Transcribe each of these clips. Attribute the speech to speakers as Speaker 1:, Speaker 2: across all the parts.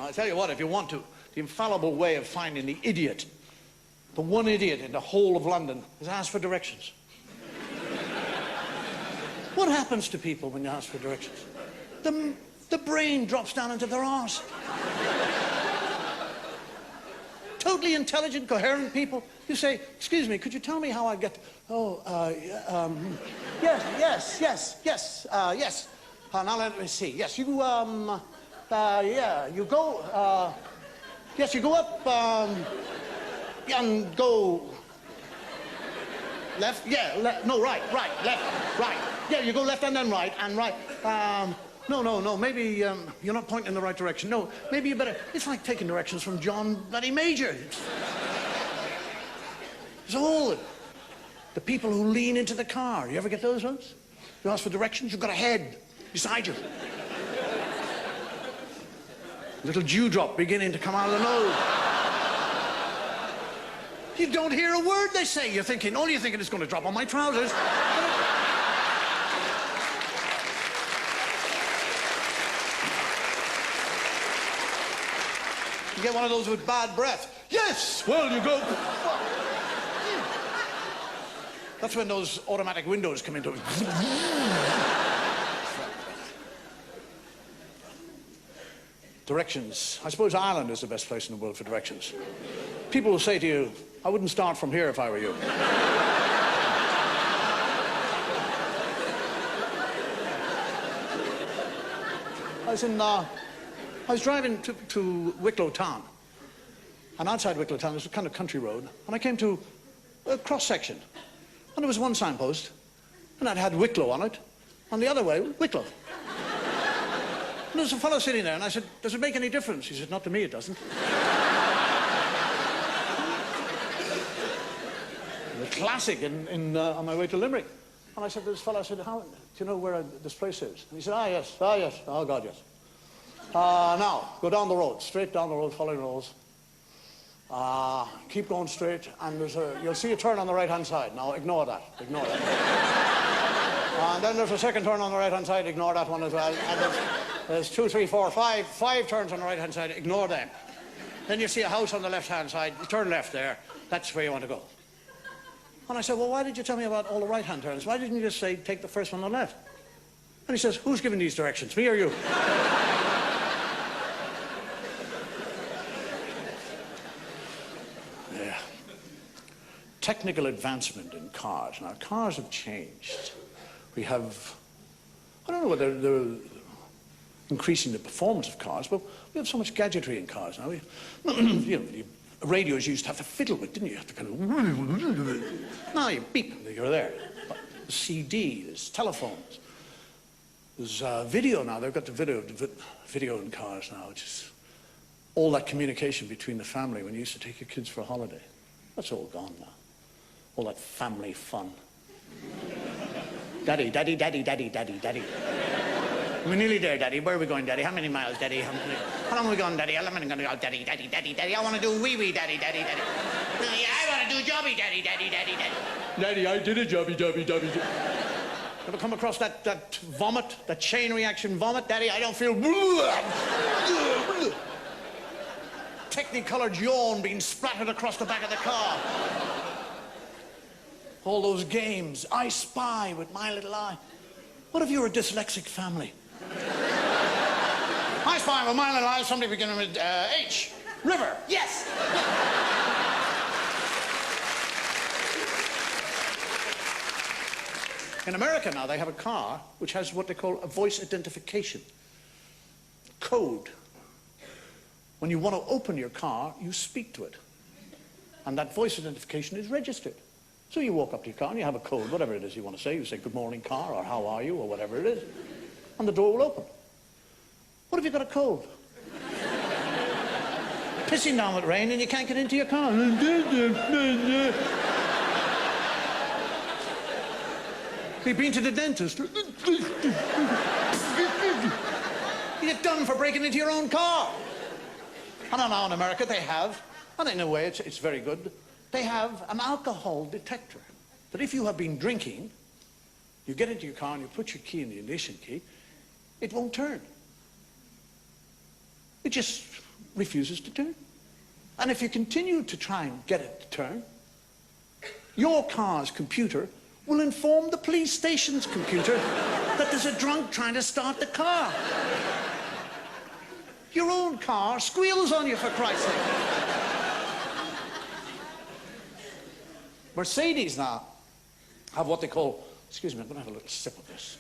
Speaker 1: I'll tell you what, if you want to, the infallible way of finding the idiot, the one idiot in the whole of London, is ask for directions. What happens to people when you ask for directions? The brain drops down into their arse. Totally intelligent, coherent people. You say, excuse me, could you tell me how I get... yes. Now let me see. Yes, you, yeah, you go, yes, you go up, and go... Left? Yeah, no, right, left, right. Yeah, you go left and then right, and right. No, maybe you're not pointing in the right direction. No, maybe you better... It's like taking directions from John Bloody Major. It's all the people who lean into the car. You ever get those ones? You ask for directions, you've got a head beside you. Little dewdrop beginning to come out of the nose. You don't hear a word they say. You're thinking, all you're thinking is going to drop on my trousers. You get one of those with bad breath. Yes! Well, you go... That's when those automatic windows come into it. Directions. I suppose Ireland is the best place in the world for directions. People will say to you, I wouldn't start from here if I were you. I was driving to Wicklow Town, and outside Wicklow Town there's a kind of country road, and I came to a cross-section, and there was one signpost, and it had Wicklow on it, and the other way, Wicklow. And there was a fellow sitting there, and I said, does it make any difference? He said, not to me, it doesn't. The classic on my way to Limerick. And I said to this fellow, I said, do you know where this place is? And he said, yes, oh God, yes. Now, go down the road, straight down the road, following rules. Keep going straight, and you'll see a turn on the right-hand side. Now, ignore that. And then there's a second turn on the right-hand side, ignore that one as well. And there's 2, 3, 4, 5 turns on the right-hand side, ignore them. Then you see a house on the left-hand side, you turn left there, that's where you want to go. And I said, well, why did you tell me about all the right-hand turns? Why didn't you just say, take the first one on the left? And he says, who's giving these directions, me or you? Yeah. Technical advancement in cars. Now, cars have changed. We have, I don't know whether they're increasing the performance of cars, but we have so much gadgetry in cars now. You know, radios you used to have to fiddle with, didn't you? You have to kind of... Now you beep, you're there. There's CD, there's telephones. There's video now. They've got the video in cars now, which is all that communication between the family when you used to take your kids for a holiday. That's all gone now. All that family fun. Daddy. We're nearly there, Daddy. Where are we going, Daddy? How many miles, Daddy? How long are we going, Daddy? How long are we going to go? Daddy. I want to do wee-wee, Daddy. Yeah, I want to do jobby, Daddy. Daddy, I did a jobby. Ever come across that vomit, that chain reaction vomit, Daddy? I don't feel... Technicolored yawn being splattered across the back of the car. All those games. I Spy with My Little Eye. What if you were a dyslexic family? I Spy with My Little Eye, somebody beginning with H. River. Yes. In America now, they have a car which has what they call a voice identification code. When you want to open your car, you speak to it. And that voice identification is registered. So you walk up to your car and you have a code, whatever it is you want to say. You say, good morning, car, or how are you, or whatever it is. And the door will open. What if you've got a cold? Pissing down with rain and you can't get into your car. You've been to the dentist. You get done for breaking into your own car. I don't know, in America they have, and in a way it's very good, they have an alcohol detector. That if you have been drinking, you get into your car and you put your key in the ignition key, it won't turn. It just refuses to turn. And if you continue to try and get it to turn, your car's computer will inform the police station's computer that there's a drunk trying to start the car. Your own car squeals on you, for Christ's sake. Mercedes now have what they call, excuse me, I'm going to have a little sip of this.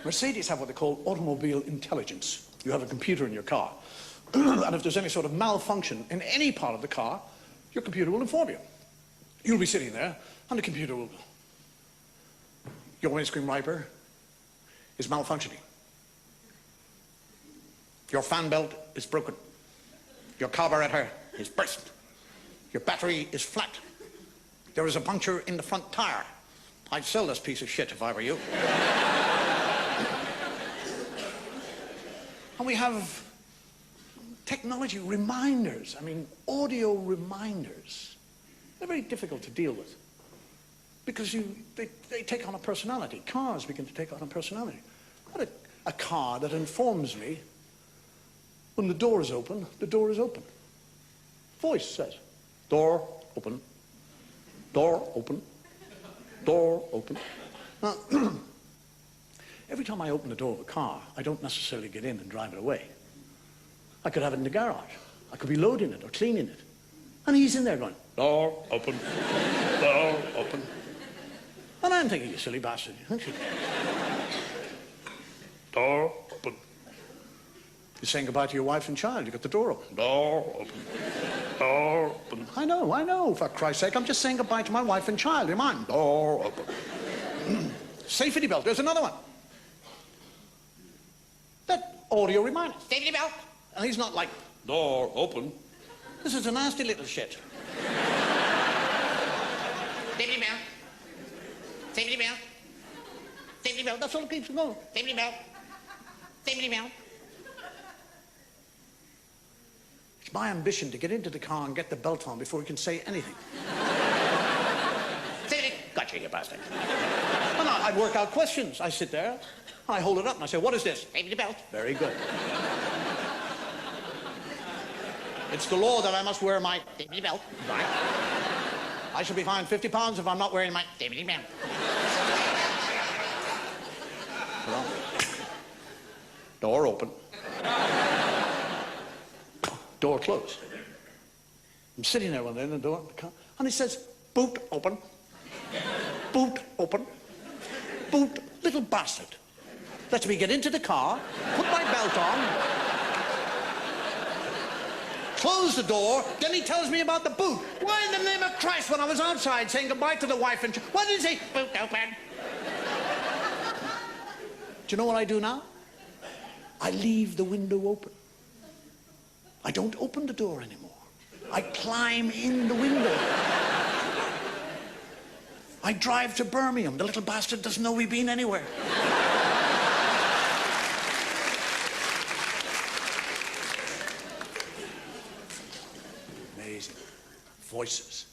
Speaker 1: Mercedes have what they call automobile intelligence. You have a computer in your car, and if there's any sort of malfunction in any part of the car, your computer will inform you. You'll be sitting there, and the computer will... Your windscreen wiper is malfunctioning. Your fan belt is broken. Your carburetor is burst. Your battery is flat. There is a puncture in the front tire. I'd sell this piece of shit if I were you. And we have technology reminders. I mean, audio reminders. They're very difficult to deal with because they take on a personality. Cars begin to take on a personality. What a car that informs me when the door is open, the door is open. Voice says, door open, door open, door open. Now, every time I open the door of a car, I don't necessarily get in and drive it away. I could have it in the garage. I could be loading it or cleaning it. And he's in there going, door open, door open. And I'm thinking, you silly bastard. Door open. You're saying goodbye to your wife and child. You got the door open. Door open. Door open. I know, for Christ's sake. I'm just saying goodbye to my wife and child. You mind? Door open. Safety belt. There's another one. That audio reminder. Safety belt. And he's not like, door open. This is a nasty little shit. Safety belt. Safety belt. Safety belt. That's all it keeps going. Safety belt. Safety belt. It's my ambition to get into the car and get the belt on before he can say anything. Safety. Gotcha, you bastard. And I work out questions. I sit there, I hold it up, and I say, what is this? Safety belt. Very good. It's the law that I must wear my safety belt. Right. I shall be fined £50 if I'm not wearing my safety belt. Well, door open. Door closed. I'm sitting there one day in the door, and he says, boot open. Boot open. Boot, little bastard. Lets me get into the car, put my belt on, close the door, then he tells me about the boot. Why in the name of Christ, when I was outside saying goodbye to the wife and why did he say, boot open? Do you know what I do now? I leave the window open. I don't open the door anymore. I climb in the window. I drive to Birmingham. The little bastard doesn't know we've been anywhere. Amazing. Voices.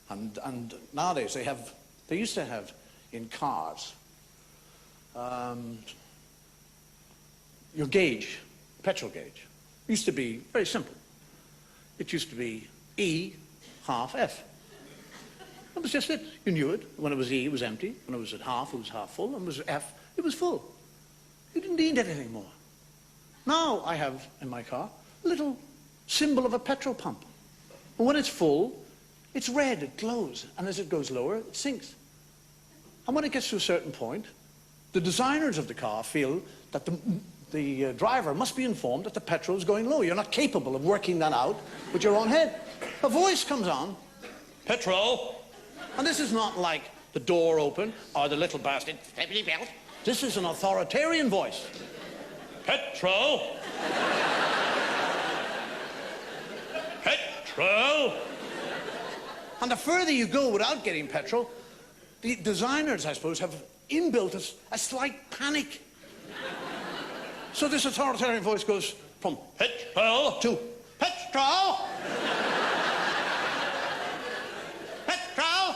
Speaker 1: And nowadays they used to have in cars your gauge, petrol gauge. Used to be very simple. It used to be E half F. That was just it. You knew it. When it was E, it was empty. When it was at half, it was half full. When it was F, it was full. You didn't need anything more. Now I have in my car a little symbol of a petrol pump. And when it's full, it's red, it glows. And as it goes lower, it sinks. And when it gets to a certain point, the designers of the car feel that the driver must be informed that the petrol is going low. You're not capable of working that out with your own head. A voice comes on, petrol. And this is not like the door open or the little bastard, safety belt. This is an authoritarian voice. Petrol. Petrol. And the further you go without getting petrol, the designers, I suppose, have inbuilt a slight panic. So this authoritarian voice goes from petrol to petrol. Petrol.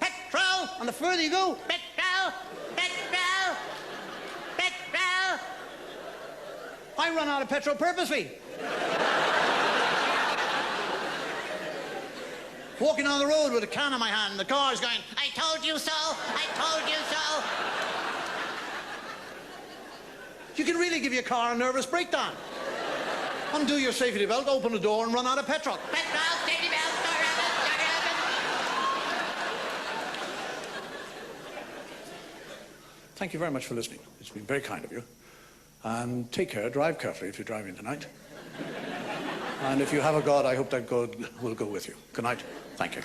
Speaker 1: Petrol. And the further you go, petrol, petrol. I run out of petrol purposely. Walking on the road with a can in my hand, and the car's going, I told you so, I told you so. You can really give your car a nervous breakdown. Undo your safety belt, open the door, and run out of petrol.
Speaker 2: Petrol, safety belt, door open, door open.
Speaker 1: Thank you very much for listening. It's been very kind of you. And take care, drive carefully if you're driving tonight. And if you have a God, I hope that God will go with you. Good night. Thank you.